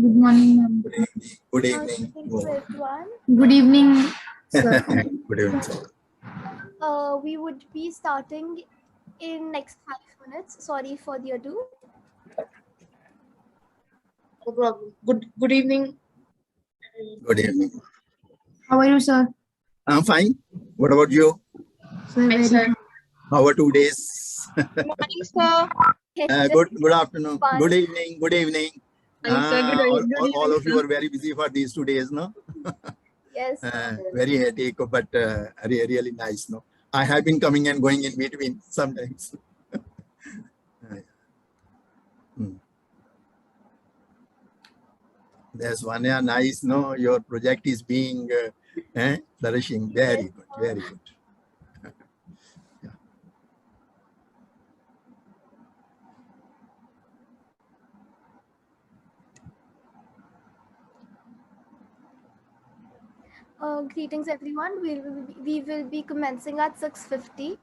Good morning, ma'am. Good evening. Thank you, everyone. Good evening, sir. Good evening, sir. We would be starting in next 5 minutes. Sorry for the ado. No problem. Good evening. Good evening. How are you, sir? I'm fine. What about you? Sir, Fine, very sir. fine. How are 2 days? Morning, sir. Good afternoon. Fine. Good evening. Good evening. Morning, sir. Good All evening, of you sir. are very busy for these 2 days, no? Yes. Very headache, but really nice, no? I have been coming and going in between sometimes. There's one, yeah, nice, no? Your project is being flourishing. Very Yes. good. Very good. Greetings, everyone. We will be commencing at 6:50.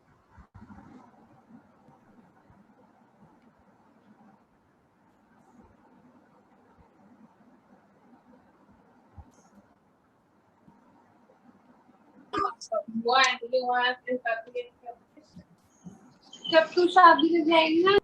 जब तू शादी में जाएगी ना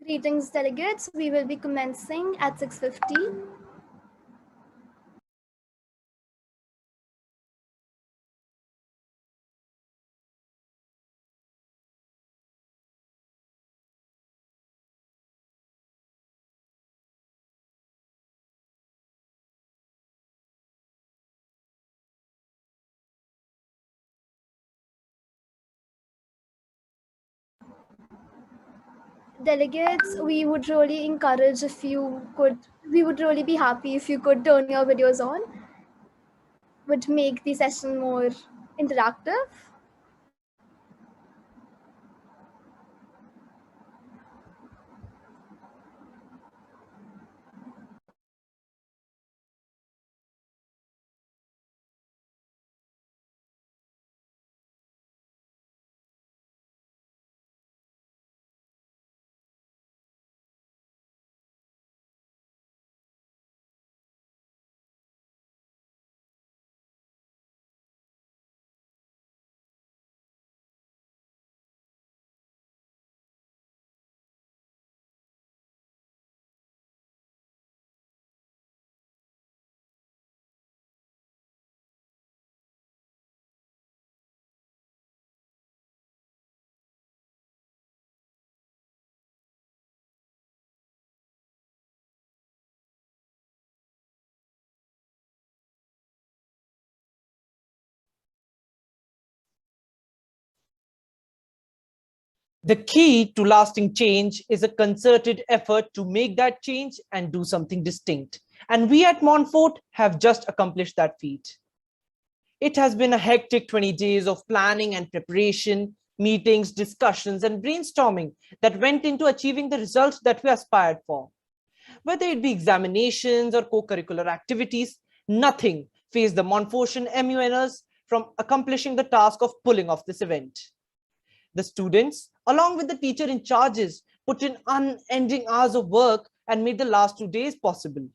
Greetings, delegates. We will be commencing at 6:50. Delegates, we would really encourage if you could, we would really be happy if you could turn your videos on. Would make the session more interactive. The key to lasting change is a concerted effort to make that change and do something distinct. And we at Montfort have just accomplished that feat. It has been a hectic 20 days of planning and preparation, meetings, discussions, and brainstorming that went into achieving the results that we aspired for. Whether it be examinations or co-curricular activities, nothing phased the Montfortian MUNers from accomplishing the task of pulling off this event. The students, along with the teacher in charges, put in unending hours of work and made the last 2 days possible.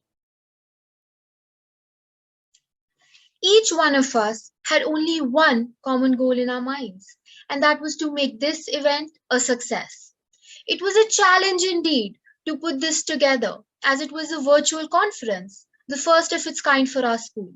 Each one of us had only one common goal in our minds, and that was to make this event a success. It was a challenge indeed to put this together, as it was a virtual conference, the first of its kind for our school.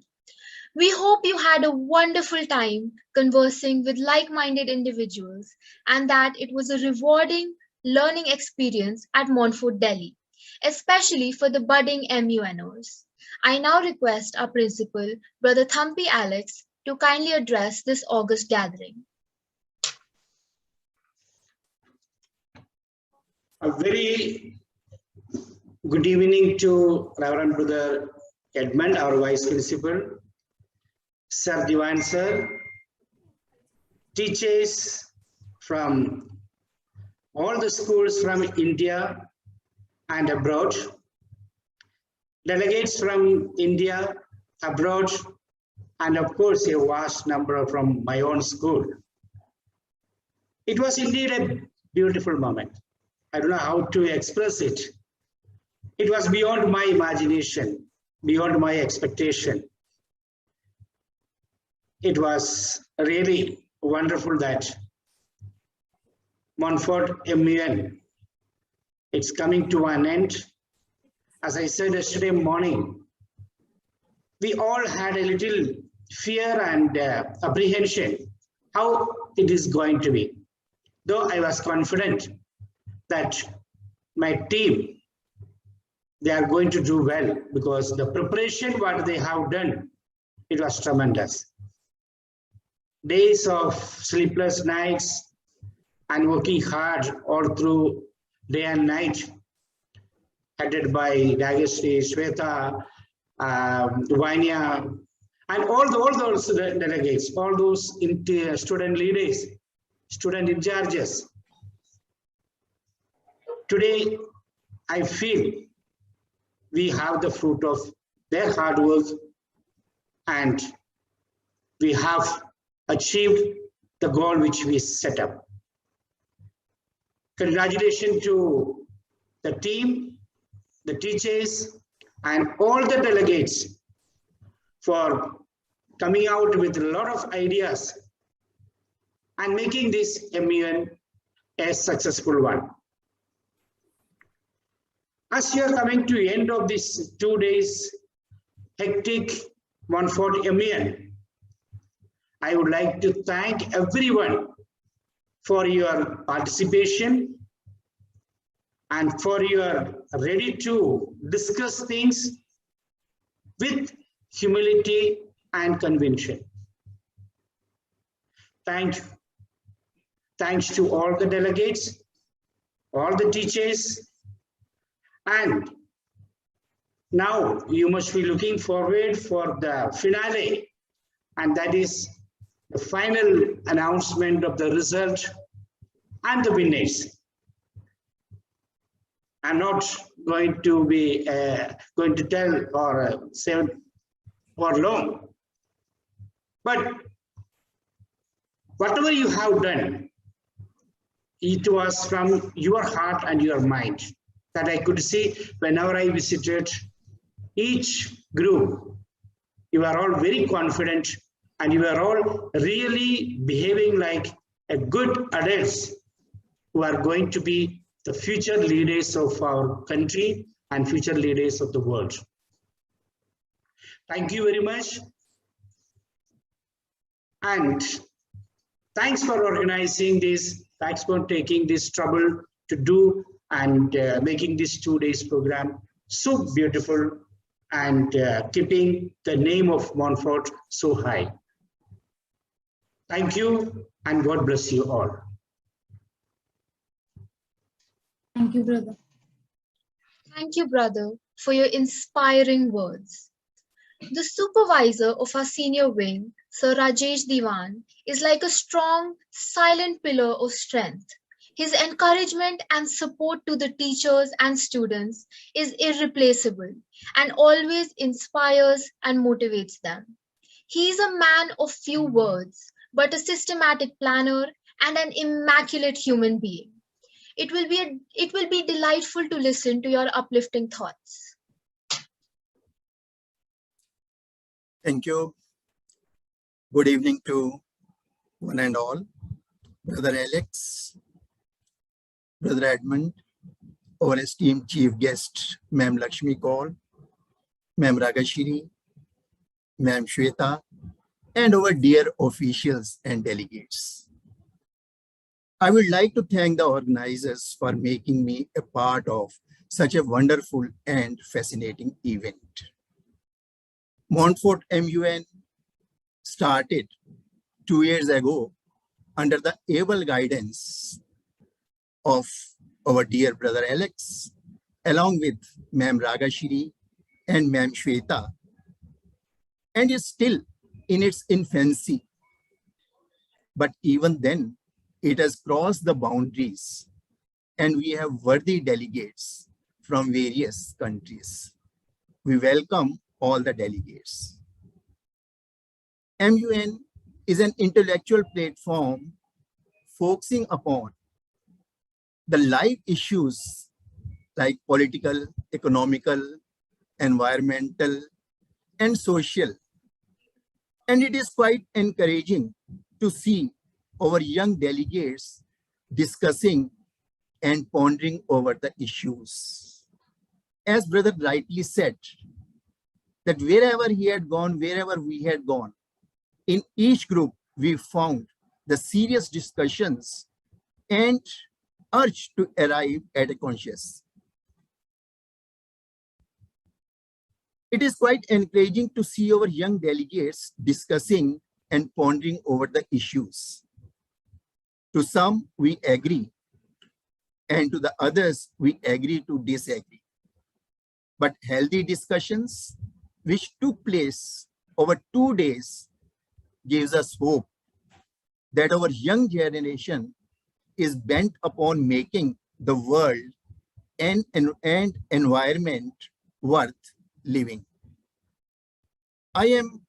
We hope you had a wonderful time conversing with like-minded individuals and that it was a rewarding learning experience at Montfort, Delhi, especially for the budding MUNers. I now request our principal, Brother Thampi Alex, to kindly address this August gathering. A very good evening to Reverend Brother Edmund, our Vice Principal, Sir Diwan Sir, teachers from all the schools from India and abroad, delegates from India, abroad, and of course a vast number from my own school. It was indeed a beautiful moment. I don't know how to express it. It was beyond my imagination, beyond my expectation. It was really wonderful that Montfort MUN, it's coming to an end. As I said yesterday morning, we all had a little fear and apprehension how it is going to be. Though I was confident that my team, they are going to do well because the preparation what they have done, it was tremendous. Days of sleepless nights and working hard all through day and night, headed by Dagestri, Shweta, Vanya, and all those delegates, all those student leaders, student in charges. Today, I feel we have the fruit of their hard work and we have achieved the goal which we set up. Congratulations to the team, the teachers, and all the delegates for coming out with a lot of ideas and making this MUN a successful one. As you are coming to the end of this 2 days hectic Montfort MUN, I would like to thank everyone for your participation and for your ready to discuss things with humility and conviction. Thank you. Thanks to all the delegates, all the teachers, and now you must be looking forward for the finale, and that is the final announcement of the result and the winners. I'm not going to be going to tell or say for long, but whatever you have done, it was from your heart and your mind that I could see whenever I visited each group. You are all very confident and you are all really behaving like a good adults who are going to be the future leaders of our country and future leaders of the world. Thank you very much. And thanks for organizing this. Thanks for taking this trouble to do and making this 2 days program so beautiful and keeping the name of Montfort so high. Thank you and God bless you all. Thank you, brother. Thank you, brother, for your inspiring words. The supervisor of our senior wing, Sir Rajesh Diwan, is like a strong, silent pillar of strength. His encouragement and support to the teachers and students is irreplaceable and always inspires and motivates them. He is a man of few words, but a systematic planner and an immaculate human being. It will be delightful to listen to your uplifting thoughts. Thank you. Good evening to one and all. Brother Alex, Brother Edmund, our esteemed chief guest, Ma'am Lakshmi Kaul, Ma'am Ragashiri, Ma'am Shweta, and our dear officials and delegates. I would like to thank the organizers for making me a part of such a wonderful and fascinating event. Montfort MUN started 2 years ago under the able guidance of our dear brother Alex, along with Ma'am Ragashiri and Ma'am Shweta, and is still in its infancy. But even then, it has crossed the boundaries, and we have worthy delegates from various countries. We welcome all the delegates. MUN is an intellectual platform focusing upon the live issues like political, economical, environmental, and social. And it is quite encouraging to see our young delegates discussing and pondering over the issues. As brother rightly said, that wherever he had gone, wherever we had gone, in each group, we found the serious discussions and urge to arrive at a conscious. It is quite encouraging to see our young delegates discussing and pondering over the issues. To some, we agree, and to the others, we agree to disagree. But healthy discussions, which took place over 2 days, gives us hope that our young generation is bent upon making the world and environment worth living. I am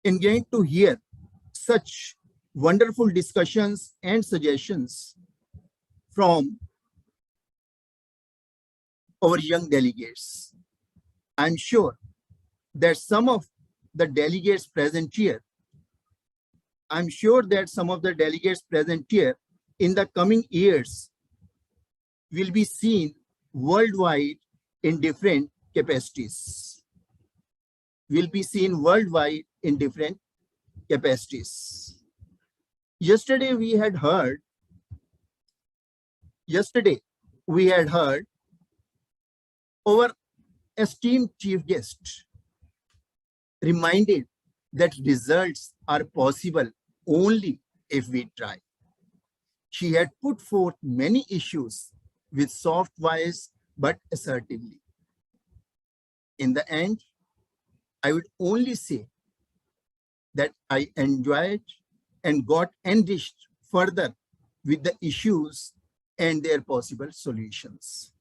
engaged to hear such wonderful discussions and suggestions from our young delegates. I'm sure that some of the delegates present here, in the coming years will be seen worldwide in different capacities. Yesterday we had heard our esteemed chief guest reminded that results are possible only if we try. She had put forth many issues with soft voice but assertively. In the end, I would only say that I enjoyed and got enriched further with the issues and their possible solutions.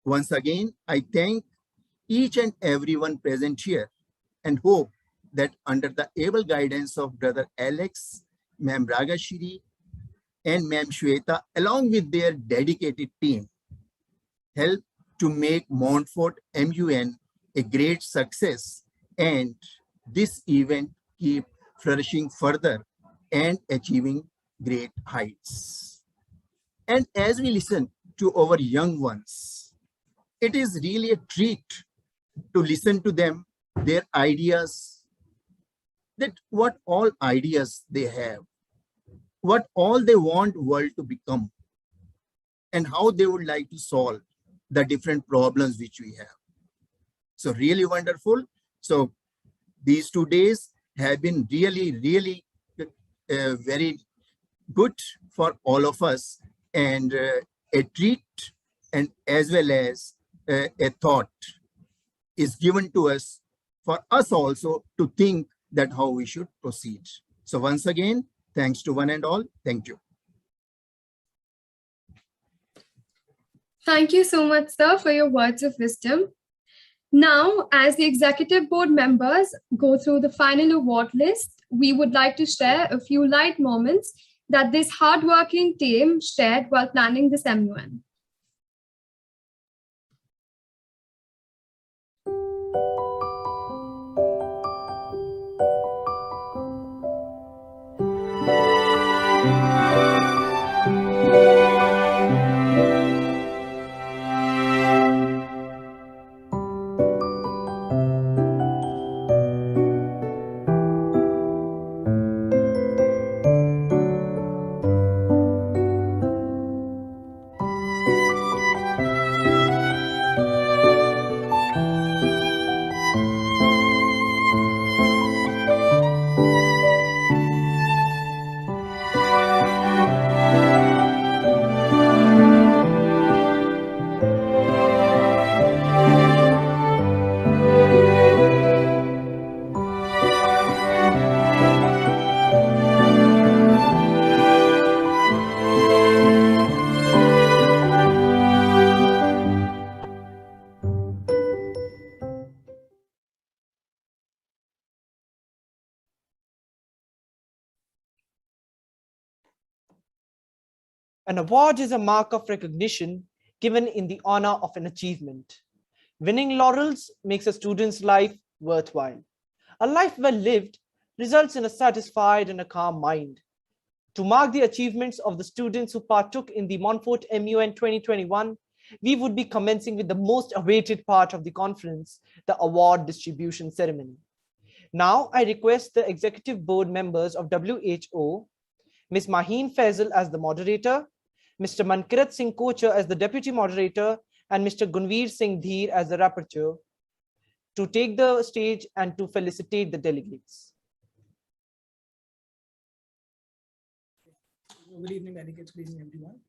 Once again, I thank each and everyone present here and hope that under the able guidance of Brother Alex, Ma'am Ragashiri, and Ma'am Shweta, along with their dedicated team, help to make Montfort MUN a great success, and this event keep flourishing further and achieving great heights. And as we listen to our young ones, it is really a treat to listen to them, their ideas, that what all ideas they have, what all they want world to become, and how they would like to solve the different problems which we have. So really wonderful. So these 2 days have been really very good for all of us, and a treat and as well as a thought is given to us for us also to think that how we should proceed. So once again, thanks to one and all. Thank you. Thank you so much, sir, for your words of wisdom. Now, as the executive board members go through the final award list, we would like to share a few light moments that this hardworking team shared while planning this MUN. An award is a mark of recognition given in the honor of an achievement. Winning laurels makes a student's life worthwhile. A life well lived results in a satisfied and a calm mind. To mark the achievements of the students who partook in the Montfort MUN 2021, we would be commencing with the most awaited part of the conference, the award distribution ceremony. Now, I request the executive board members of WHO, Ms. Maheen Faisal as the moderator, Mr. Mankirat Singh Kochar as the deputy moderator, and Mr. Gunveer Singh Dheer as the rapporteur, to take the stage and to felicitate the delegates. Good evening, delegates. Good evening, everyone.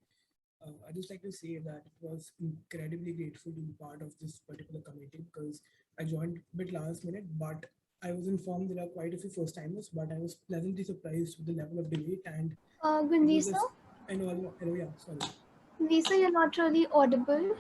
I'd just like to say that it was incredibly grateful to be part of this particular committee because I joined a bit last minute, but I was informed there are quite a few first timers, but I was pleasantly surprised with the level of debate and Gunveer sir? I know, hello, yeah, sorry. Gunveer sir, you're not really audible.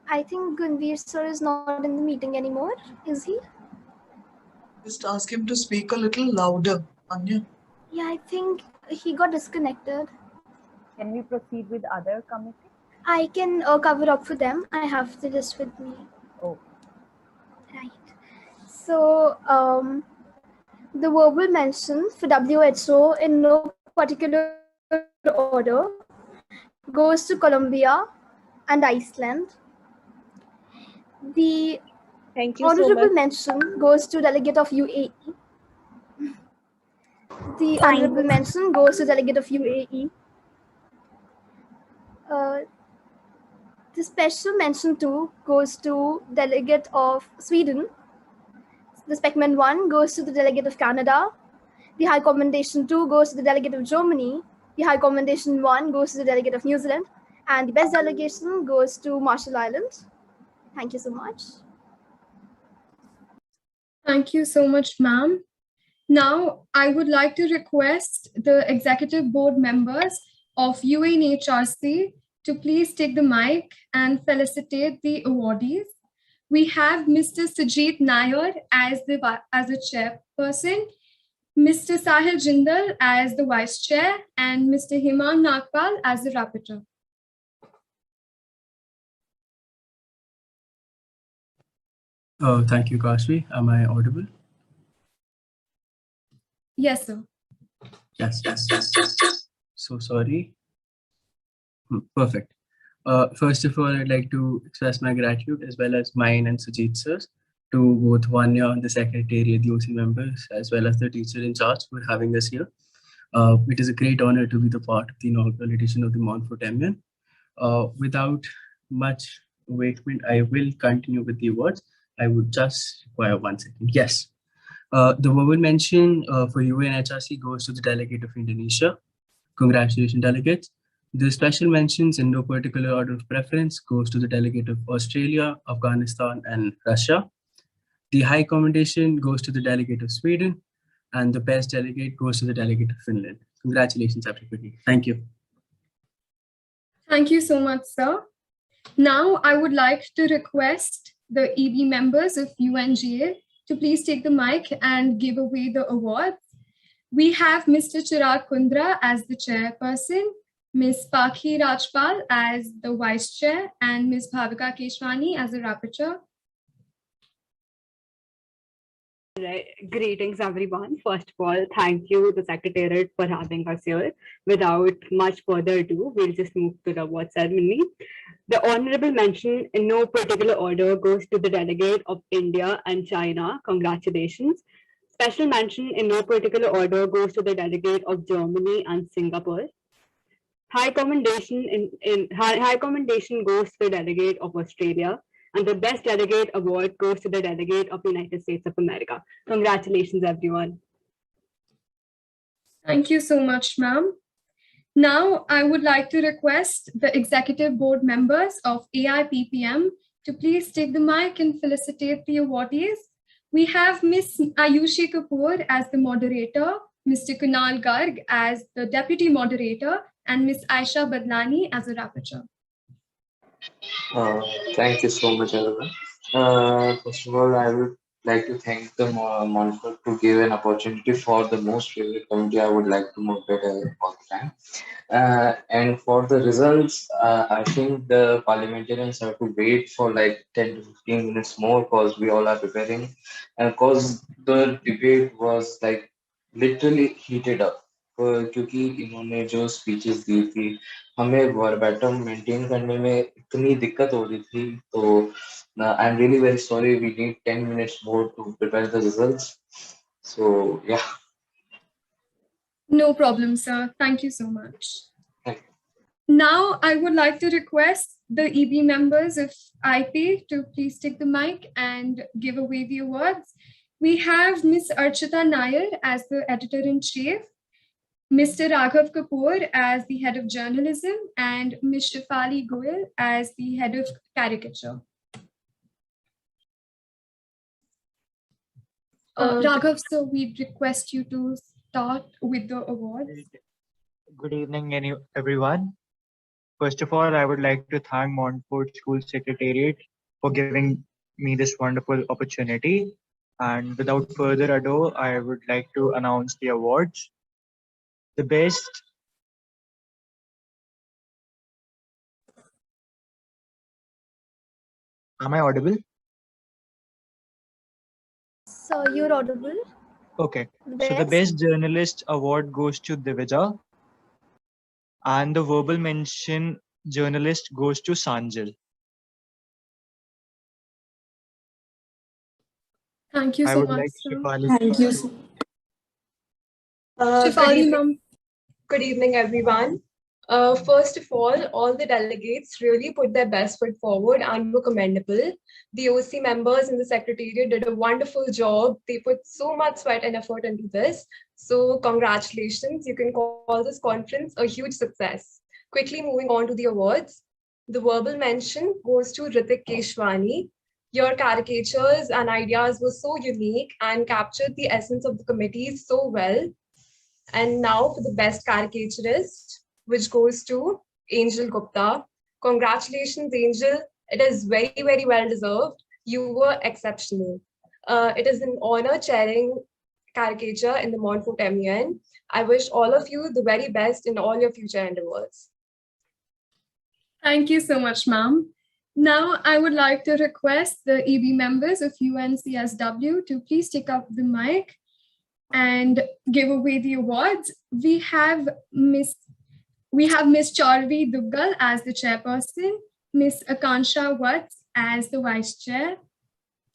I think Gunveer sir is not in the meeting anymore, is he? Just ask him to speak a little louder, Anya. Yeah, I think he got disconnected. Can we proceed with other committee? I can cover up for them. I have the list with me. Oh. Right. So, the verbal mention for WHO in no particular order goes to Colombia and Iceland. The Thank you honorable so much. mention goes to delegate of UAE. The honorable mention goes to delegate of UAE. The special mention 2 goes to delegate of Sweden. The Specman 1 goes to the delegate of Canada. The High Commendation 2 goes to the delegate of Germany. The High Commendation 1 goes to the delegate of New Zealand. And the best delegation goes to Marshall Islands. Thank you so much. Thank you so much, ma'am. Now, I would like to request the executive board members of UNHRC to please take the mic and felicitate the awardees. We have Mr. Sajid Nair as the chairperson, Mr. Sahil Jindal as the vice chair, and Mr. Hemang Nagpal as the rapporteur. Thank you, Kashvi. Am I audible? Yes, sir. Yes. So sorry. Perfect. First of all, I'd like to express my gratitude as well as mine and Sujit sir's to both Vanya, the secretariat, the OC members, as well as the teacher in charge for having us here. It is a great honor to be the part of the inaugural edition of the Montfort MUN. Without much waiting, I will continue with the awards. I would just require 1 second. Yes. The verbal mention for UNHRC goes to the delegate of Indonesia. Congratulations, delegates. The special mentions in no particular order of preference goes to the delegate of Australia, Afghanistan, and Russia. The high commendation goes to the delegate of Sweden, and the best delegate goes to the delegate of Finland. Congratulations, everybody. Thank you. Thank you so much, sir. Now, I would like to request the EB members of UNGA to please take the mic and give away the awards. We have Mr. Chirag Kundra as the chairperson, Ms. Pakhi Rajpal as the vice chair, and Ms. Bhavika Keshwani as the rapporteur. Greetings, everyone. First of all, thank you, the Secretariat, for having us here. Without much further ado, we'll just move to the award ceremony. The honorable mention in no particular order goes to the delegate of India and China. Congratulations. Special mention in no particular order goes to the delegate of Germany and Singapore. High commendation goes to the delegate of Australia. And the best delegate award goes to the delegate of the United States of America. Congratulations, everyone. Thank you so much, ma'am. Now, I would like to request the executive board members of AIPPM to please take the mic and felicitate the awardees. We have Ms. Ayushi Kapoor as the moderator, Mr. Kunal Garg as the deputy moderator, and Ms. Aisha Badlani as a rapporteur. Thank you so much, everyone. First of all, I would like to thank the Montfort to give an opportunity for the most favorite committee I would like to moderate all the time. And for the results, I think the parliamentarians have to wait for like 10 to 15 minutes more because we all are preparing. And because the debate was like literally heated up. क्योंकि इन्होंने जो speeches दी थी हमें वर्बैटम maintain करने में इतनी दिक्कत हो रही थी तो I am really very sorry we need 10 minutes more to prepare the results. So yeah. No problem, sir. Thank you so much. Thank you. Now, I would like to request the EB members of IP to please take the mic and give away the awards. We have Ms. Archita Nair as the editor-in-chief, Mr. Raghav Kapoor as the head of journalism, and Ms. Shefali Goyal as the head of caricature. Raghav, so we request you to start with the awards. Good evening, everyone. First of all, I would like to thank Montfort School Secretariat for giving me this wonderful opportunity. And without further ado, I would like to announce the awards. The best Am I audible? So you're audible. Okay. So the best journalist award goes to Divija. And the verbal mention journalist goes to Sanjil. Thank you I so would much, like sir. Shefali Thank you, to- sir. Shefali, ma'am. Good evening, everyone. First of all the delegates really put their best foot forward and were commendable. The OC members in the secretariat did a wonderful job. They put so much sweat and effort into this. So congratulations. You can call this conference a huge success. Quickly moving on to the awards. The verbal mention goes to Ritik Keshwani. Your caricatures and ideas were so unique and captured the essence of the committee so well. And now for the best caricaturist, which goes to Angel Gupta. Congratulations, Angel. It is very, very well deserved. You were exceptional. It is an honor chairing caricature in the Montfort MEN. I wish all of you the very best in all your future endeavors. Thank you so much, ma'am. Now, I would like to request the EB members of UNCSW to please take up the mic and give away the awards. We have Miss Charvi Duggal as the chairperson, Miss Akansha Watts as the vice chair,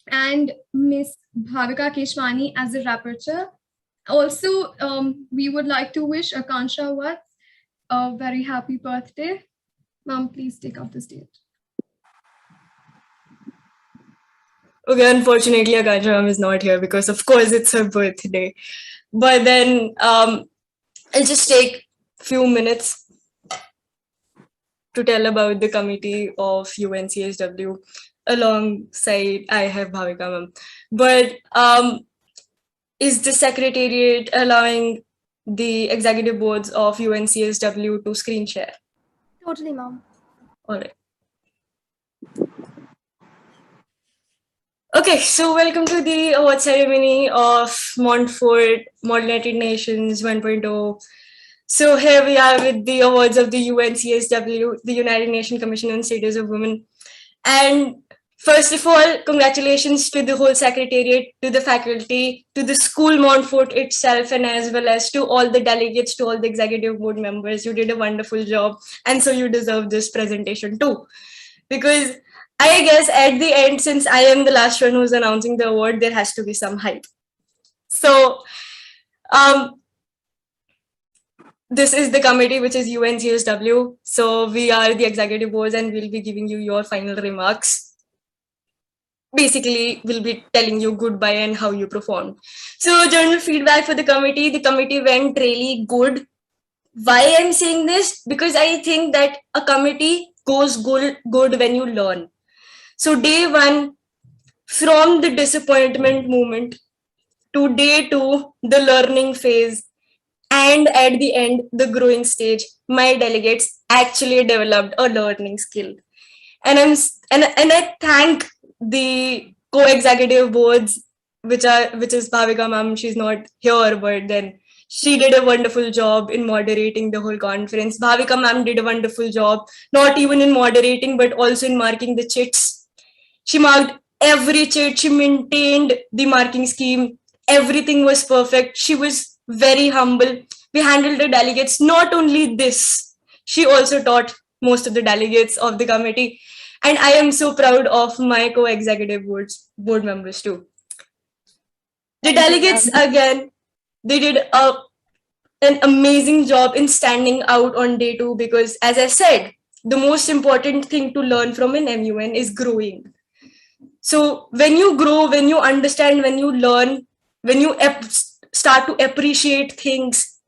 and Miss Bhavika Keshwani as the rapporteur. Also, we would like to wish Akansha Watts a very happy birthday. Ma'am, please take up the stage. Okay, unfortunately, Akansha ma'am is not here because, of course, it's her birthday. But then I'll just take a few minutes to tell about the committee of UNCSW alongside I have Bhavika ma'am. But is the secretariat allowing the executive boards of UNCSW to screen share? Totally, ma'am. All right. Okay, so welcome to the award ceremony of Montfort Model United Nations 1.0. So here we are with the awards of the UNCSW, the United Nations Commission on Status of Women. And first of all, congratulations to the whole secretariat, to the faculty, to the school Montfort itself, and as well as to all the delegates, to all the executive board members. You did a wonderful job, and so you deserve this presentation too. Because I guess at the end, since I am the last one who's announcing the award, there has to be some hype. So this is the committee, which is UNCSW. So we are the executive boards and we'll be giving you your final remarks. Basically, we'll be telling you goodbye and how you performed. So general feedback for the committee went really good. Why I'm saying this? Because I think that a committee goes good when you learn. So day one, from the disappointment moment to day two, the learning phase, and at the end, the growing stage, my delegates actually developed a learning skill. And I thank the co-executive boards, which is Bhavika ma'am. She's not here, but then she did a wonderful job in moderating the whole conference. Bhavika ma'am did a wonderful job, not even in moderating, but also in marking the chits. She marked every chit. She maintained the marking scheme. Everything was perfect. She was very humble. We handled the delegates. Not only this, she also taught most of the delegates of the committee. And I am so proud of my co-executive board members too. The delegates, again, they did an amazing job in standing out on day two, because as I said, the most important thing to learn from an MUN is growing. So when you grow, when you understand, when you learn, when you start to appreciate things,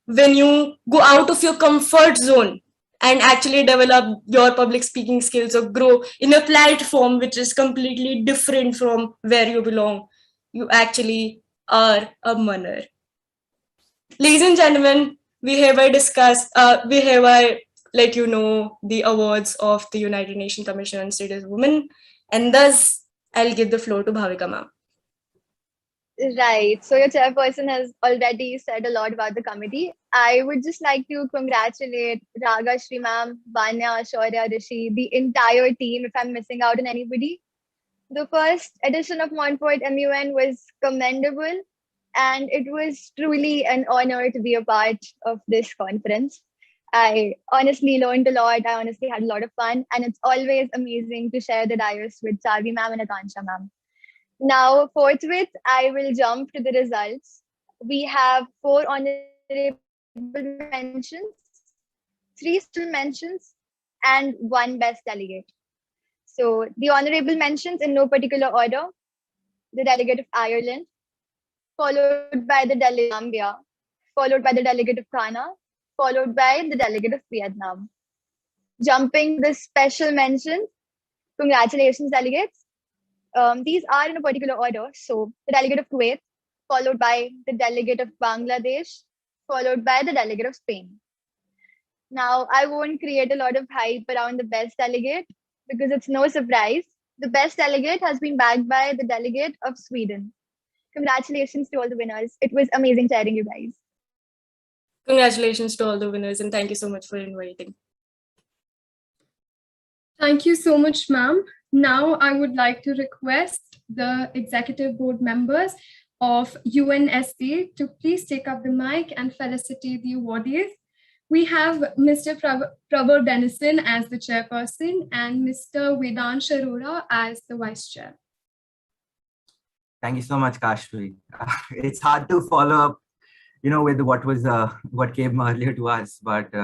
when you go out of your comfort zone and actually develop your public speaking skills or grow in a platform which is completely different from where you belong, you actually are a munner. Ladies and gentlemen, we hereby let you know the awards of the United Nations Commission on Status of Women, and thus I'll give the floor to Bhavika ma'am. Right. So your chairperson has already said a lot about the committee. I would just like to congratulate Raga, Shri ma'am, Vanya, Shaurya, Rishi, the entire team, if I'm missing out on anybody. The first edition of Montfort MUN was commendable, and it was truly an honor to be a part of this conference. I honestly learned a lot. I honestly had a lot of fun, and it's always amazing to share the dais with Charvi ma'am and Akansha ma'am. Now, forthwith, I will jump to the results. We have 4 honorable mentions, 3 special mentions, and 1 best delegate. So the honorable mentions in no particular order: the delegate of Ireland, followed by the delegate of Gambia, followed by the delegate of Ghana, followed by the delegate of Vietnam. Jumping the special mentions, congratulations, delegates. These are in a particular order. So the delegate of Kuwait, followed by the delegate of Bangladesh, followed by the delegate of Spain. Now, I won't create a lot of hype around the best delegate because it's no surprise. The best delegate has been backed by the delegate of Sweden. Congratulations to all the winners. It was amazing chairing you guys. Congratulations to all the winners, and thank you so much for inviting. Thank you so much, ma'am. Now I would like to request the executive board members of UNSC to please take up the mic and felicitate the awardees. We have Mr. Prabir Dennison as the chairperson and Mr. Vedant Sharora as the vice chair. Thank you so much, Kashvi. It's hard to follow up, with what came earlier to us, but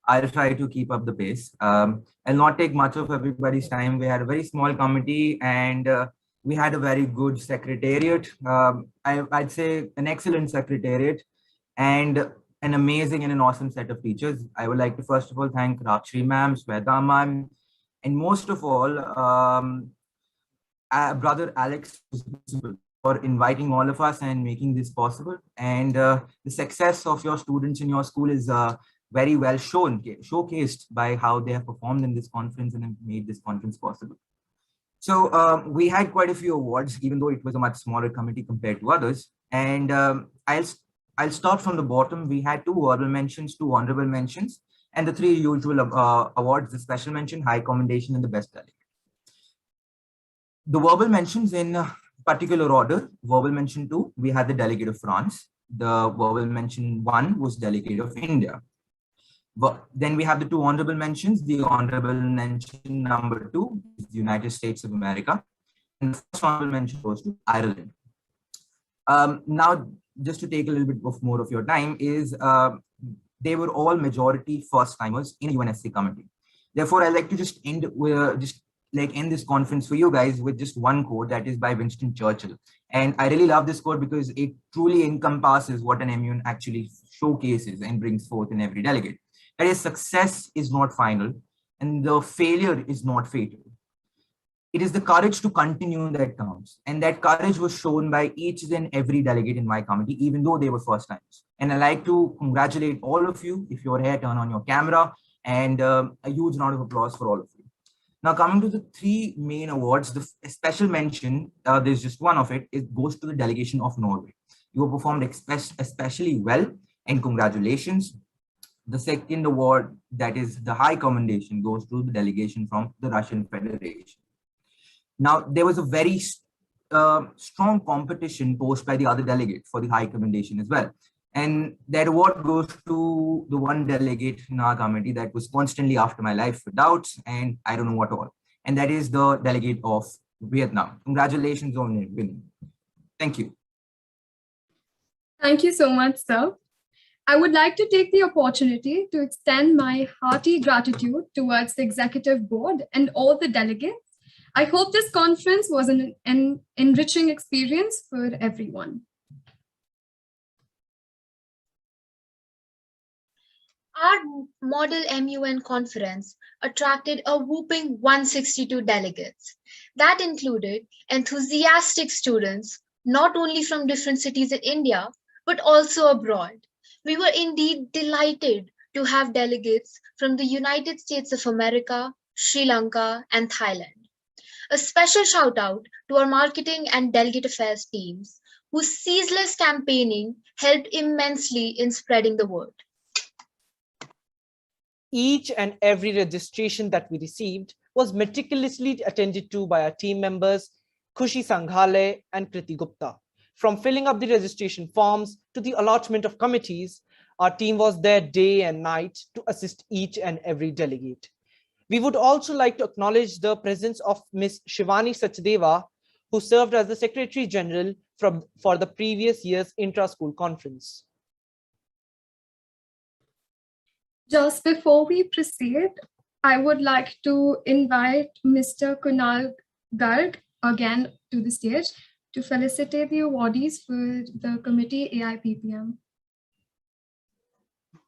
I'll try to keep up the pace. I'll not take much of everybody's time. We had a very small committee and we had a very good secretariat. I'd say an excellent secretariat and an amazing and an awesome set of teachers. I would like to first of all thank Rakshri ma'am, Sweta ma'am, and most of all, Brother Alex for inviting all of us and making this possible. And the success of your students in your school is very well showcased by how they have performed in this conference and have made this conference possible. So we had quite a few awards, even though it was a much smaller committee compared to others. And I'll start from the bottom. We had 2 honorable mentions, 2 honorable mentions, and the 3 usual awards: the special mention, high commendation, and the best delegate. The verbal mentions in particular order: verbal mention 2, we had the delegate of France. The verbal mention 1 was delegate of India. But then we have the 2 honorable mentions. The honorable mention number 2 is the United States of America, and the first honorable mention goes to Ireland. Now, just to take a little bit more of your time, is they were all majority first-timers in the UNSC committee. Therefore, I'd like to just end this conference for you guys with just one quote that is by Winston Churchill. And I really love this quote because it truly encompasses what an MUN actually showcases and brings forth in every delegate. That is, success is not final and the failure is not fatal. It is the courage to continue that counts. And that courage was shown by each and every delegate in my committee, even though they were first timers. And I like to congratulate all of you. If you're here, turn on your camera, and a huge round of applause for all of you. Now, coming to the three main awards, the special mention, there's just one of it, it goes to the delegation of Norway. You have performed especially well, and congratulations. The second award, that is the high commendation, goes to the delegation from the Russian Federation. Now, there was a very strong competition posed by the other delegate for the high commendation as well. And that award goes to the one delegate in our committee that was constantly after my life for doubts and I don't know what all. And that is the delegate of Vietnam. Congratulations on winning. Thank you. Thank you so much, sir. I would like to take the opportunity to extend my hearty gratitude towards the executive board and all the delegates. I hope this conference was an enriching experience for everyone. Our Model MUN conference attracted a whopping 162 delegates. That included enthusiastic students, not only from different cities in India, but also abroad. We were indeed delighted to have delegates from the United States of America, Sri Lanka, and Thailand. A special shout out to our marketing and delegate affairs teams, whose ceaseless campaigning helped immensely in spreading the word. Each and every registration that we received was meticulously attended to by our team members, Khushi Sanghale and Kriti Gupta. From filling up the registration forms to the allotment of committees, our team was there day and night to assist each and every delegate. We would also like to acknowledge the presence of Ms. Shivani Sachdeva, who served as the Secretary General for the previous year's intra-school conference. Just before we proceed, I would like to invite Mr. Kunal Garg again to the stage to felicitate the awardees for the committee AIPPM.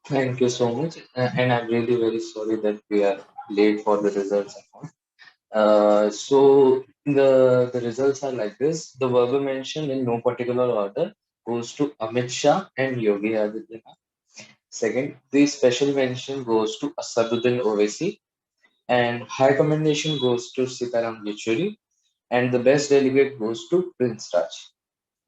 Thank you so much. And I'm really very sorry that we are late for the results. So the results are like this. The verbal mention in no particular order goes to Amit Shah and Yogi Adityanath. Second, the special mention goes to Asaduddin Owaisi, and high commendation goes to Sitaram Yechuri, and the best delegate goes to Prince Raj.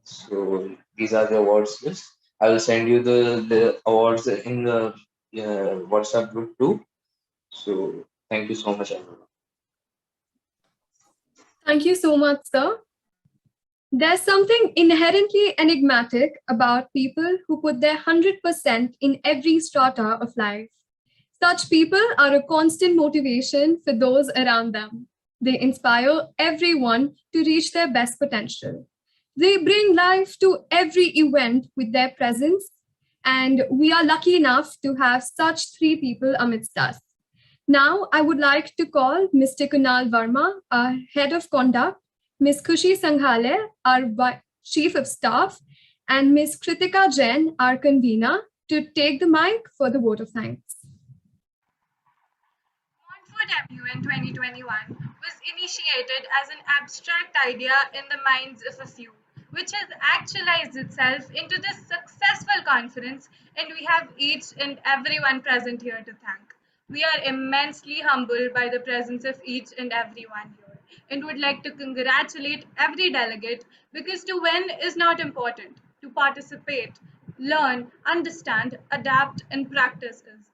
So these are the awards list. I will send you the awards in the WhatsApp group too. So thank you so much, everyone. Thank you so much, sir. There's something inherently enigmatic about people who put their 100% in every strata of life. Such people are a constant motivation for those around them. They inspire everyone to reach their best potential. They bring life to every event with their presence, and we are lucky enough to have such three people amidst us. Now, I would like to call Mr. Kunal Verma, our Head of Conduct, Ms. Khushi Sanghale, our Chief of Staff, and Ms. Kritika Jain, our convener, to take the mic for the vote of thanks. Montfort MUN 2021 was initiated as an abstract idea in the minds of a few, which has actualized itself into this successful conference, and we have each and everyone present here to thank. We are immensely humbled by the presence of each and everyone here, and would like to congratulate every delegate, because to win is not important. To participate, learn, understand, adapt, and practice is.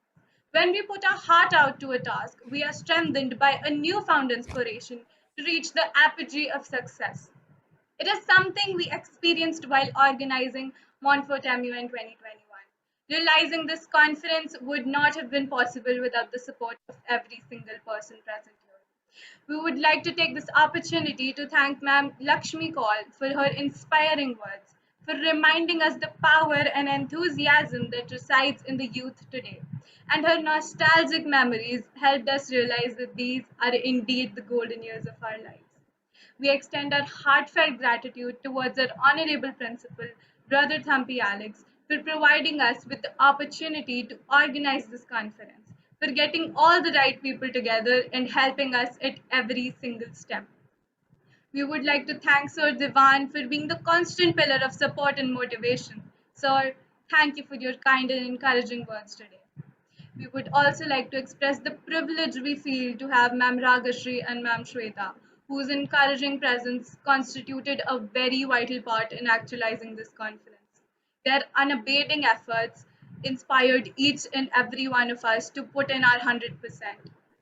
When we put our heart out to a task, we are strengthened by a newfound inspiration to reach the apogee of success. It is something we experienced while organizing Montfort MUN 2021. Realizing this conference would not have been possible without the support of every single person present here. We would like to take this opportunity to thank Ma'am Lakshmi Kaul for her inspiring words, for reminding us the power and enthusiasm that resides in the youth today. And her nostalgic memories helped us realize that these are indeed the golden years of our lives. We extend our heartfelt gratitude towards our honorable principal, Brother Thampi Alex, for providing us with the opportunity to organize this conference, for getting all the right people together and helping us at every single step. We would like to thank Sir Divan for being the constant pillar of support and motivation. Sir, thank you for your kind and encouraging words today. We would also like to express the privilege we feel to have Ma'am Ragashri and Ma'am Shweta, whose encouraging presence constituted a very vital part in actualizing this conference. Their unabating efforts inspired each and every one of us to put in our 100%.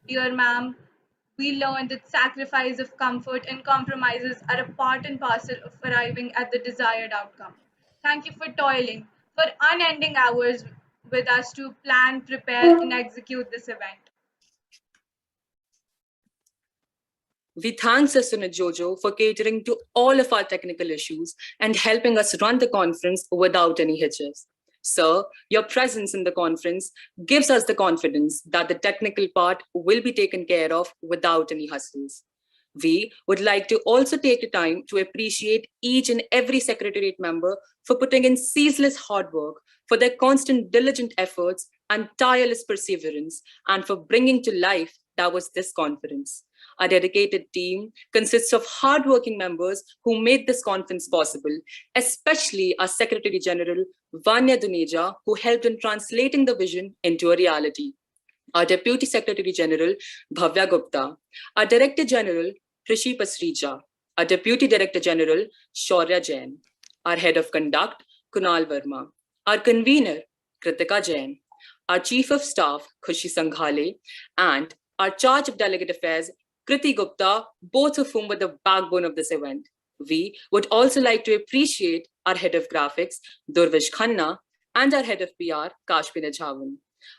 Dear ma'am, we learned that sacrifice of comfort and compromises are a part and parcel of arriving at the desired outcome. Thank you for toiling, for unending hours with us to plan, prepare, and execute this event. We thank Sir Sunit Jojo for catering to all of our technical issues and helping us run the conference without any hitches. Sir, your presence in the conference gives us the confidence that the technical part will be taken care of without any hustles. We would like to also take the time to appreciate each and every Secretariat member for putting in ceaseless hard work, for their constant diligent efforts and tireless perseverance, and for bringing to life that was this conference. Our dedicated team consists of hardworking members who made this conference possible, especially our Secretary General, Vanya Duneja, who helped in translating the vision into a reality. Our Deputy Secretary General, Bhavya Gupta, our Director General, Rishi Pasrija, our Deputy Director General, Shaurya Jain, our Head of Conduct, Kunal Verma, our Convener, Kritika Jain, our Chief of Staff, Khushi Sanghale, and our Charge of Delegate Affairs, Kriti Gupta, both of whom were the backbone of this event. We would also like to appreciate our Head of Graphics, Durvish Khanna, and our Head of PR, Kashmir Jhavan.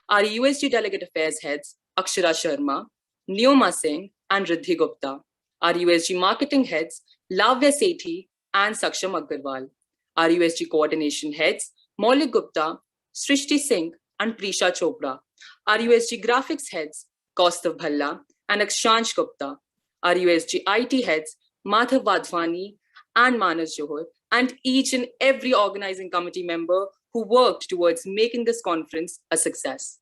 Our USG Delegate Affairs Heads, Akshara Sharma, Neoma Singh, and Riddhi Gupta. Our USG Marketing Heads, Lavya Sethi and Saksham Agarwal. Our USG Coordination Heads, Maulik Gupta, Srishti Singh, and Prisha Chopra. Our USG Graphics Heads, Kaustav Bhalla and Akshansh Gupta. Our USG IT Heads, Madhav Wadhwani and Manas Johar, and each and every organizing committee member who worked towards making this conference a success.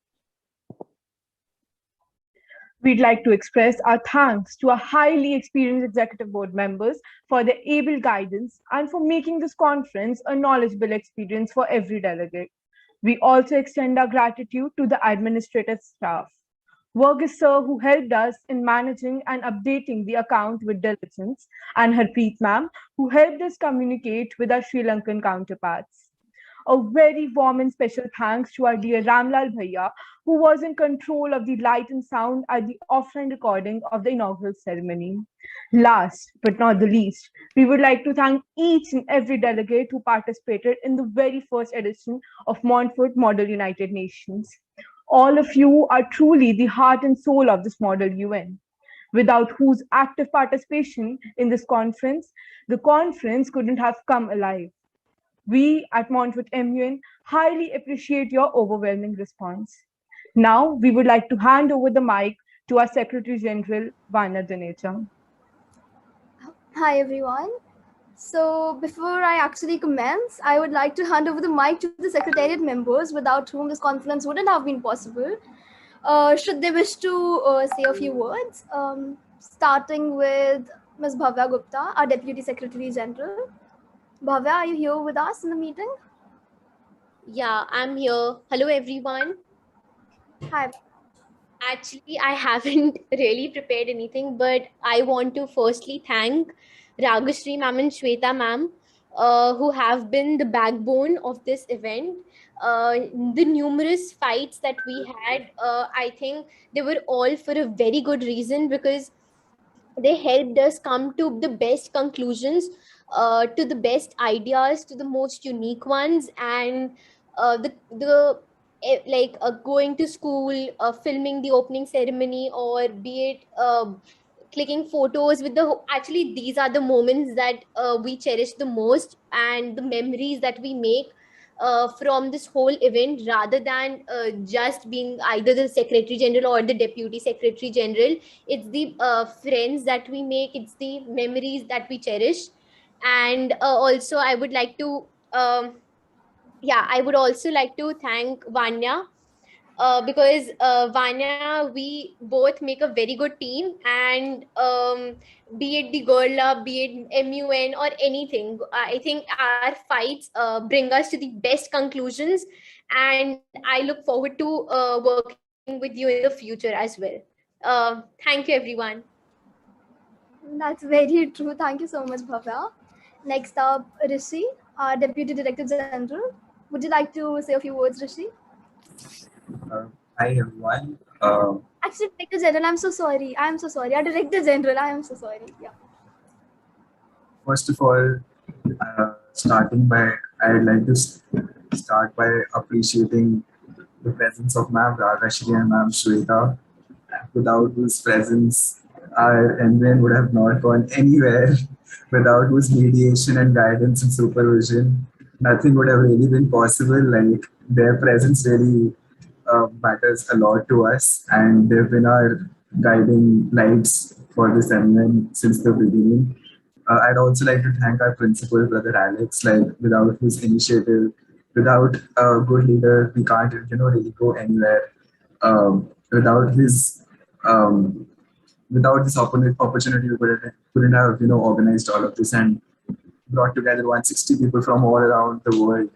We'd like to express our thanks to our highly experienced executive board members for their able guidance and for making this conference a knowledgeable experience for every delegate. We also extend our gratitude to the administrative staff. Verghese sir, who helped us in managing and updating the account with diligence, and Harpreet ma'am, who helped us communicate with our Sri Lankan counterparts. A very warm and special thanks to our dear Ramlal Bhaiya, who was in control of the light and sound at the offline recording of the inaugural ceremony. Last but not the least, we would like to thank each and every delegate who participated in the very first edition of Montfort Model United Nations. All of you are truly the heart and soul of this model UN, without whose active participation in this conference, the conference couldn't have come alive. We at Montfort MUN highly appreciate your overwhelming response. Now, we would like to hand over the mic to our Secretary General, Vanya Duneja. Hi, everyone. So before I actually commence, I would like to hand over the mic to the Secretariat members without whom this conference wouldn't have been possible. Should they wish to say a few words, starting with Ms. Bhavya Gupta, our Deputy Secretary General. Bhavya, are you here with us in the meeting? Yeah, I'm here. Hello, everyone. Hi. Actually, I haven't really prepared anything, but I want to firstly thank Ragashri ma'am and Shweta ma'am, who have been the backbone of this event. The numerous fights that we had, I think they were all for a very good reason, because they helped us come to the best conclusions, to the best ideas, to the most unique ones, and going to school, filming the opening ceremony, or be it clicking photos with actually these are the moments that we cherish the most, and the memories that we make from this whole event, rather than just being either the Secretary General or the Deputy Secretary General. It's the friends that we make, it's the memories that we cherish. And also I would like to I would also like to thank Vanya because Vanya, we both make a very good team, and be it the Girl Lab, be it MUN or anything, I think our fights bring us to the best conclusions, and I look forward to working with you in the future as well. Thank you, everyone. That's very true. Thank you so much, Bhavya. Next up, Rishi, our Deputy Director General. Would you like to say a few words, Rishi? Hi everyone. Actually, Director General, I'm so sorry. I'm so sorry. Our Director General, I am so sorry. Yeah. First of all, I'd like to start by appreciating the presence of Ma'am Ragashri and Ma'am Shweta, without whose presence our MUN would have not gone anywhere, without whose mediation and guidance and supervision, nothing would have really been possible. Like, their presence really matters a lot to us, and they've been our guiding lights for this MUN since the beginning. I'd also like to thank our principal, Brother Alex, like, without his initiative, without a good leader, we can't, really go anywhere. Without his, without this opportunity, we couldn't have, organized all of this and brought together 160 people from all around the world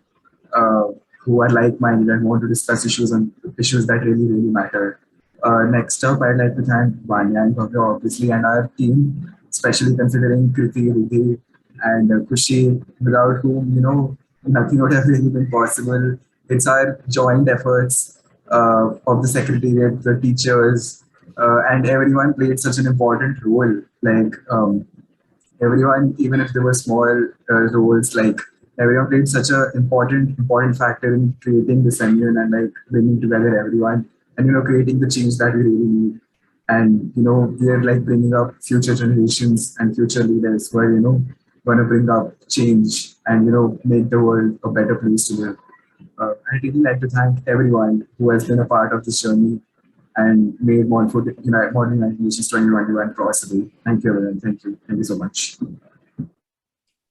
who are like-minded and want to discuss issues that really, really matter. Next up, I'd like to thank Vanya and Bhavya, obviously, and our team, especially considering Kriti, Riddhi, and Kushi, without whom, nothing would have really been possible. It's our joint efforts of the secretariat, the teachers, and everyone played such an important role. Like, everyone, even if there were small roles, like, everyone played such an important factor in creating this MUN and like bringing together everyone and creating the change that we really need. And we are like bringing up future generations and future leaders who are going to bring up change and make the world a better place to live. I'd really like to thank everyone who has been a part of this journey and made Montfort Modern United Nations 2021 possible. Thank you, everyone. Thank you so much.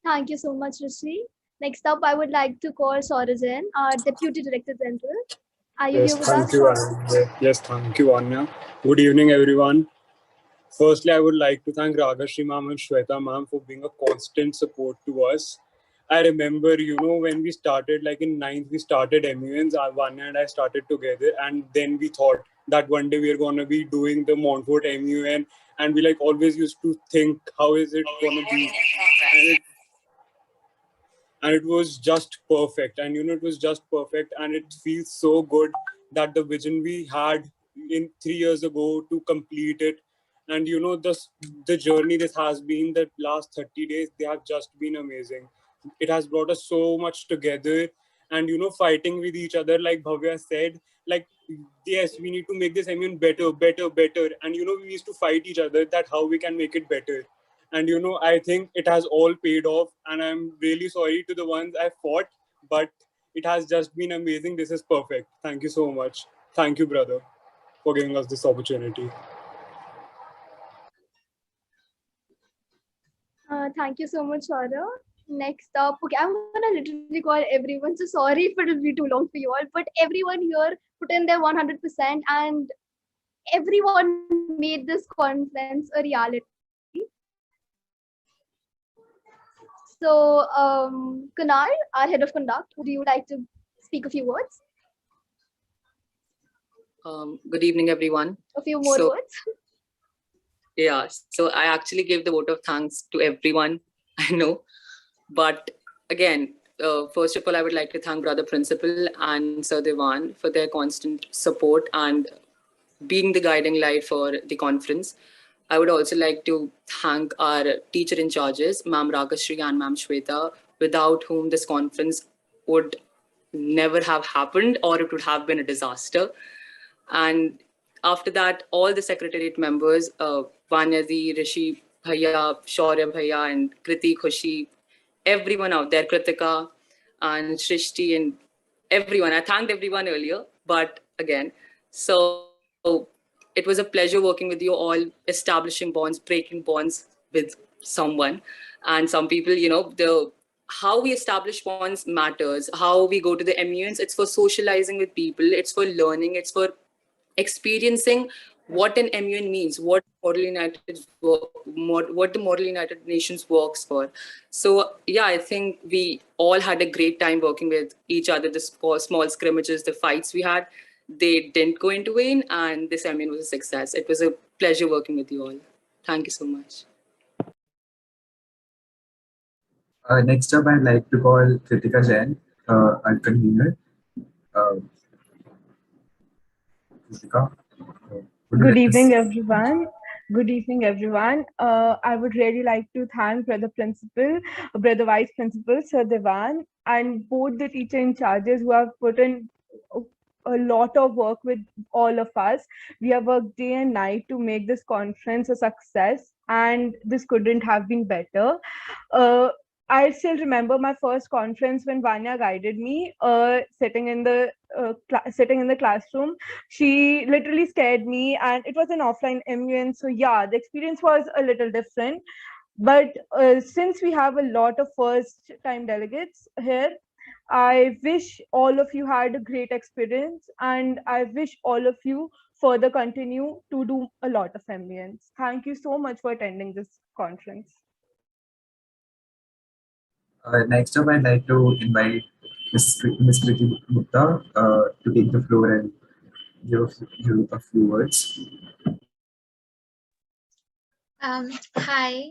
Thank you so much, Rishi. Next up, I would like to call Saurajan, our Deputy Director General. Are you Yes, here with thank us? you, Anya. Yes, thank you, Anya. Good evening, everyone. Firstly, I would like to thank Ragashri ma'am and Shweta ma'am for being a constant support to us. I remember, when we started, like in 9th, we started MUNs, Vanya and I started together, and then we thought that one day we are going to be doing the Montfort MUN, and we like always used to think, how is it going to be? And it was just perfect, and it was just perfect, and it feels so good that the vision we had in 3 years ago to complete it, and the journey this has been, the last 30 days, they have just been amazing. It has brought us so much together, and fighting with each other, like Bhavya said, like, yes, we need to make this better, and we used to fight each other that how we can make it better. And I think it has all paid off, and I'm really sorry to the ones I fought, but it has just been amazing. This is perfect. Thank you so much. Thank you, brother, for giving us this opportunity. Thank you so much, Saura. Next up, okay, I'm gonna literally call everyone. So sorry if it will be too long for you all, but everyone here put in their 100%, and everyone made this conference a reality. So, Kunal, our head of conduct, would you like to speak a few words? Good evening, everyone. A few more words? Yeah, so I actually gave the vote of thanks to everyone, I know. But again, first of all, I would like to thank Brother Principal and Sir Devan for their constant support and being the guiding light for the conference. I would also like to thank our teacher in charges, Ma'am Ragashri and Ma'am Shweta, without whom this conference would never have happened, or it would have been a disaster. And after that, all the secretariat members, Vanyaji, Rishi Bhaiya, Shaurya Bhaiya, and Kriti, Khushi, everyone out there, Kritika and Shrishti, and everyone. I thanked everyone earlier, but again, so it was a pleasure working with you all, establishing bonds, breaking bonds with someone. And some people, the how we establish bonds matters. How we go to the MUNs, it's for socializing with people, it's for learning, it's for experiencing what an MUN means, what what the Model United Nations works for. So yeah, I think we all had a great time working with each other. The small scrimmages, the fights we had, they didn't go into vain, and this MUN was a success. It was a pleasure working with you all. Thank you so much. Next up, I'd like to call Kritika Jain, our convener. Kritika. Good evening, everyone. Good evening, everyone. I would really like to thank Brother Principal, Brother Vice Principal, Sir Devan, and both the teacher in charges who have put in a lot of work with all of us. We have worked day and night to make this conference a success, and this couldn't have been better. I still remember my first conference when Vanya guided me, sitting in the classroom. She literally scared me, and it was an offline MUN. So yeah, the experience was a little different. But since we have a lot of first-time delegates here, I wish all of you had a great experience, and I wish all of you further continue to do a lot of MUNs. Thank you so much for attending this conference. Next up, I'd like to invite Ms. Kriti Gupta to take the floor and give a few words. Hi.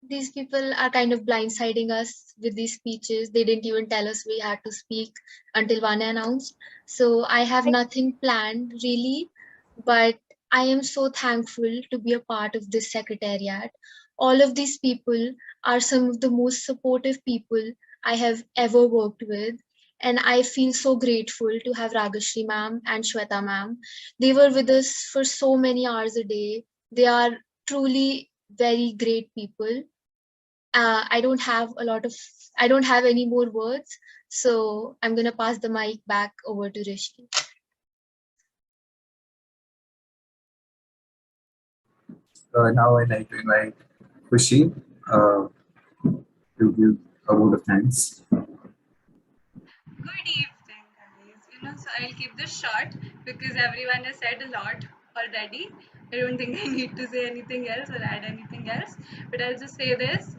These people are kind of blindsiding us with these speeches. They didn't even tell us we had to speak until Vanya announced. So I have nothing planned really, but I am so thankful to be a part of this secretariat. All of these people are some of the most supportive people I have ever worked with. And I feel so grateful to have Ragashri ma'am and Shweta ma'am. They were with us for so many hours a day. They are truly very great people. I don't have any more words. So I'm going to pass the mic back over to Rishi. Now I'd like to invite Khushi to give a word of thanks. Good evening, guys. So I'll keep this short because everyone has said a lot already. I don't think I need to say anything else or add anything else, but I'll just say this.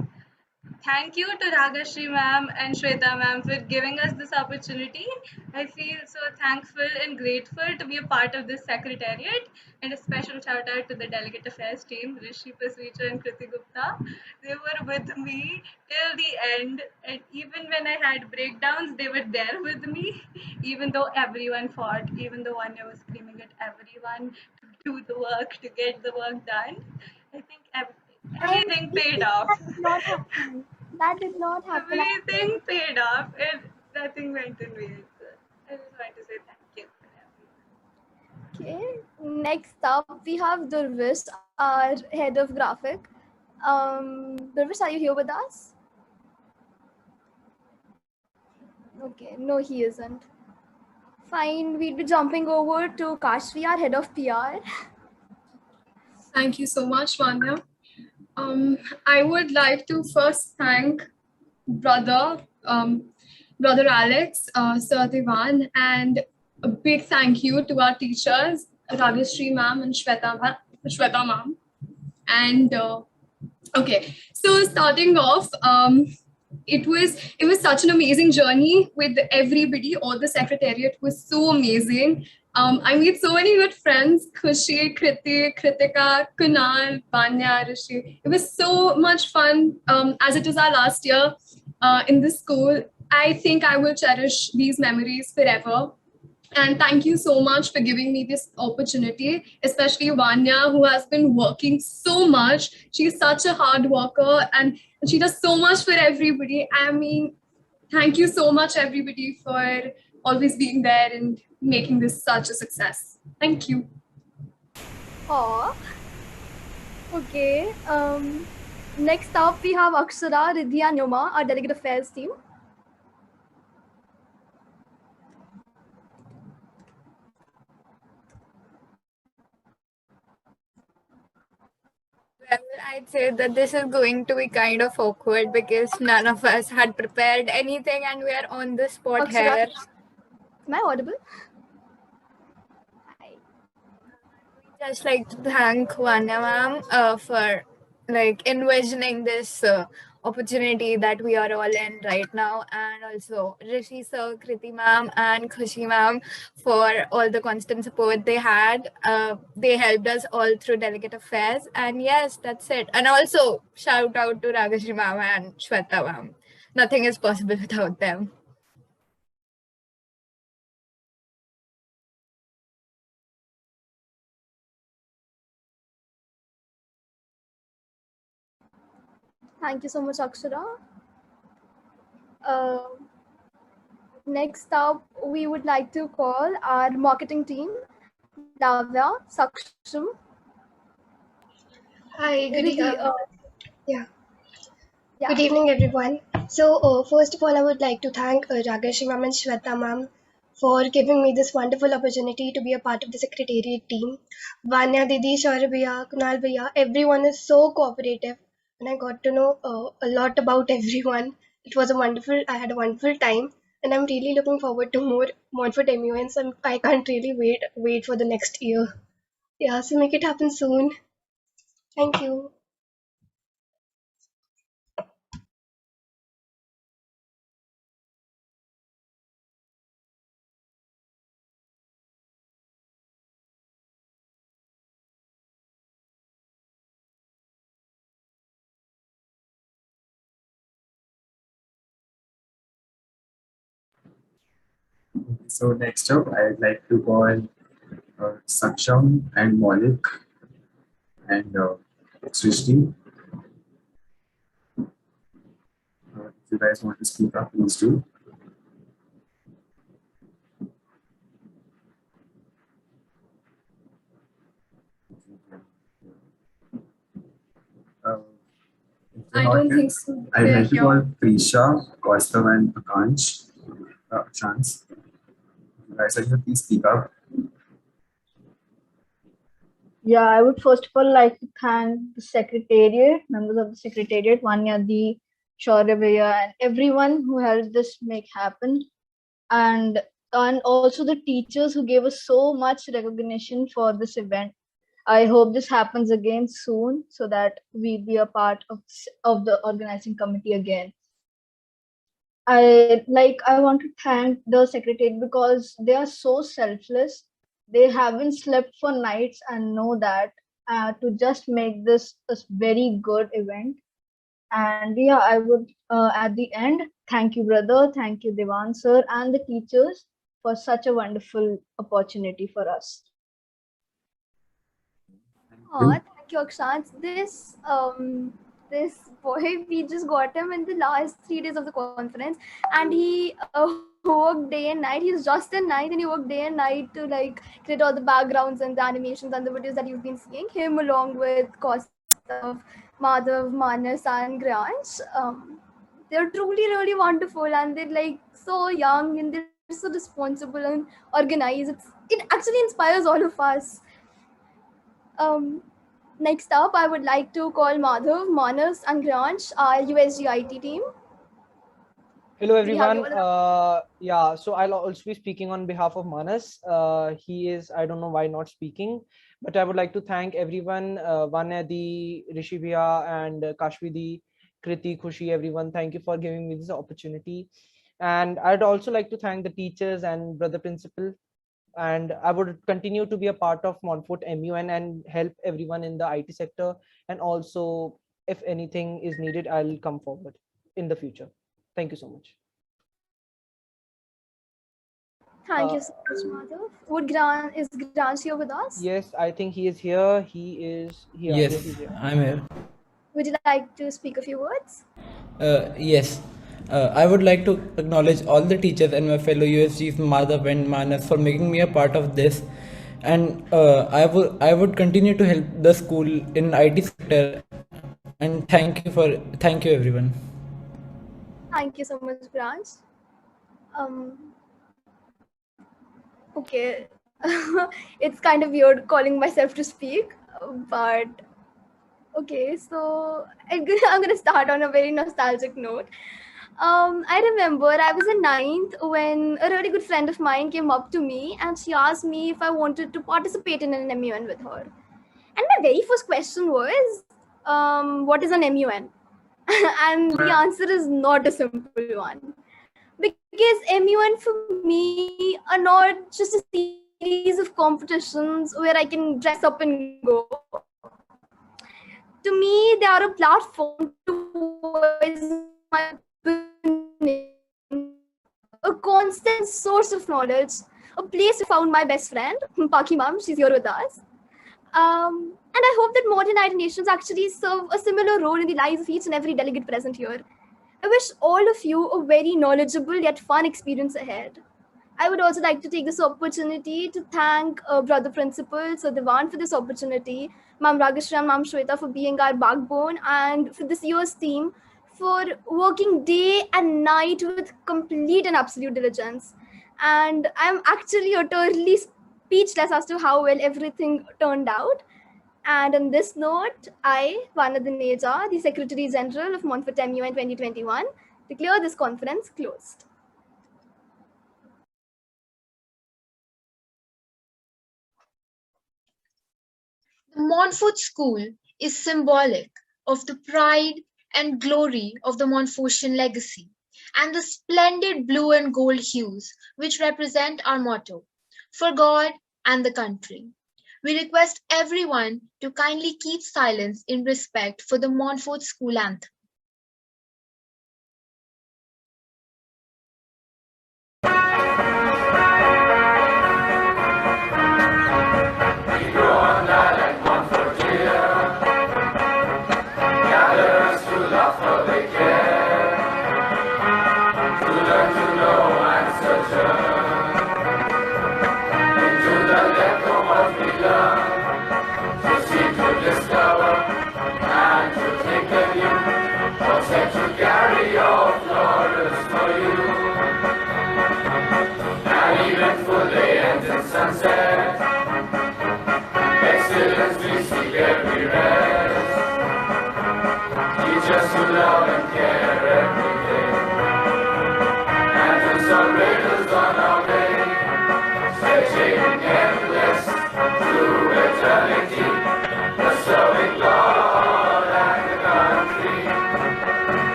Thank you to Ragashri ma'am and Shweta ma'am for giving us this opportunity. I feel so thankful and grateful to be a part of this secretariat, and a special shout out to the delegate affairs team, Rishi Pasricha and Kriti Gupta. They were with me till the end, and even when I had breakdowns, they were there with me, even though everyone fought, even though Vanya was screaming at everyone to do the work, to get the work done. I think everything paid off. That did not happen. Everything paid off and nothing went in vain. I just want to say thank you. Okay, next up we have Durvish, our head of graphic. Durvish, are you here with us? Okay, no, he isn't. Fine, we'll be jumping over to Kashvi, our head of PR. Thank you so much, Vanya. I would like to first thank Brother Alex, Sir Devan, and a big thank you to our teachers, Ragashri ma'am and Shweta ma'am. And okay, so starting off, it was such an amazing journey with everybody. All the secretariat was so amazing. I made so many good friends: Khushi, Kriti, Kritika, Kunal, Vanya, Rishi. It was so much fun. As it is our last year in this school, I think I will cherish these memories forever. And thank you so much for giving me this opportunity, especially Vanya, who has been working so much. She's such a hard worker and she does so much for everybody. I mean, thank you so much, everybody, for always being there and making this such a success. Thank you. Aw. Okay. Next up, we have Akshara, Riddhi, and Yoma, our delegate affairs team. I'd say that this is going to be kind of awkward because none of us had prepared anything and we are on the spot Akshara, here. am I audible? Just like to thank Vanya ma'am for like envisioning this opportunity that we are all in right now, and also Rishi sir, Kriti ma'am, and Khushi ma'am for all the constant support they had. They helped us all through delegate affairs, and yes, that's it. And also shout out to Ragashri ma'am and Shweta ma'am. Nothing is possible without them. Thank you so much, Akshara. Next up, we would like to call our marketing team, Lavya, Saksham. Hi, good evening. Yeah. Good evening, everyone. So, first of all, I would like to thank Ragashri ma'am and Shweta ma'am for giving me this wonderful opportunity to be a part of the secretariat team. Vanya Didi, Shaurya Bhaiya, Kunal Bhaiya, everyone is so cooperative, and I got to know a lot about everyone. It was I had a wonderful time, and I'm really looking forward to more Montfort MUNs. I can't really wait for the next year. Yeah, so make it happen soon. Thank you. So next up, I'd like to call Saksham and Maulik and Srishti. If you guys want to speak up, please do. I don't think so. I'd They're like to here. call Prisha, Kaustav, and Akansh. Chance. You guys are here, please speak up. Yeah, I would first of all like to thank the secretariat, members of the secretariat, Vanya Di, Shaurya Bhaiya, and everyone who helped this make happen. And also the teachers who gave us so much recognition for this event. I hope this happens again soon so that we be a part of the organizing committee again. I want to thank the secretariat because they are so selfless. They haven't slept for nights and know that to just make this a very good event. And yeah, I would at the end thank you, brother, thank you, Devan sir, and the teachers for such a wonderful opportunity for us. Oh, thank you, Akshant. This boy, we just got him in the last 3 days of the conference, and he worked day and night. He's just in ninth, and he worked day and night to like create all the backgrounds and the animations and the videos that you've been seeing. Him along with Kaustav, Madhav, Manas, and Granch. They're truly really wonderful, and they're like so young and they're so responsible and organized. It actually inspires all of us. Next up, I would like to call Madhav, Manas, and Granch, our USGIT team. Hello, Do we have everyone. Yeah, so I'll also be speaking on behalf of Manas. He is, I don't know why not speaking, but I would like to thank everyone, Vanya Di, Rishi Bhaiya, and Kashvi, Kriti, Khushi, everyone. Thank you for giving me this opportunity. And I'd also like to thank the teachers and brother principal. And I would continue to be a part of Montfort MUN and help everyone in the IT sector. And also, if anything is needed, I'll come forward in the future. Thank you so much. Thank you so much, Madhav. Is Granch here with us? Yes, I think he is here. He is here. Yes, he's here. I'm here. Would you like to speak a few words? Yes. I would like to acknowledge all the teachers and my fellow USGs, Madhav and Manas, for making me a part of this. And I would continue to help the school in IT sector. And thank you everyone. Thank you so much, Granch. Okay, it's kind of weird calling myself to speak, but Okay, so I'm gonna start on a very nostalgic note. I remember I was in ninth when a really good friend of mine came up to me and she asked me if I wanted to participate in an MUN with her. And my very first question was, what is an MUN? And the answer is not a simple one. Because MUN for me are not just a series of competitions where I can dress up and go. To me, they are a platform to voice my opinion, a constant source of knowledge, a place to found my best friend, Paki Mom, she's here with us. And I hope that Modern United Nations actually serve a similar role in the lives of each and every delegate present here. I wish all of you a very knowledgeable yet fun experience ahead. I would also like to take this opportunity to thank Brother Principal, Sir Divan, for this opportunity, Ma'am Ragashri and Ma'am Shweta for being our backbone, and for this year's team for working day and night with complete and absolute diligence. And I'm actually utterly speechless as to how well everything turned out. And on this note, I, Vana Dineja, the Secretary General of Montfort MUN 2021, declare this conference closed. The Montfort School is symbolic of the pride and glory of the Montfortian legacy and the splendid blue and gold hues which represent our motto, for God and the country. We request everyone to kindly keep silence in respect for the Montfort School anthem.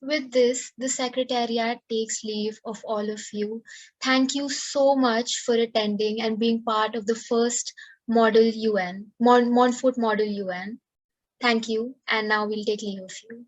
With this, the Secretariat takes leave of all of you. Thank you so much for attending and being part of the first Model UN, Montfort Model UN. Thank you, and now we'll take leave of you.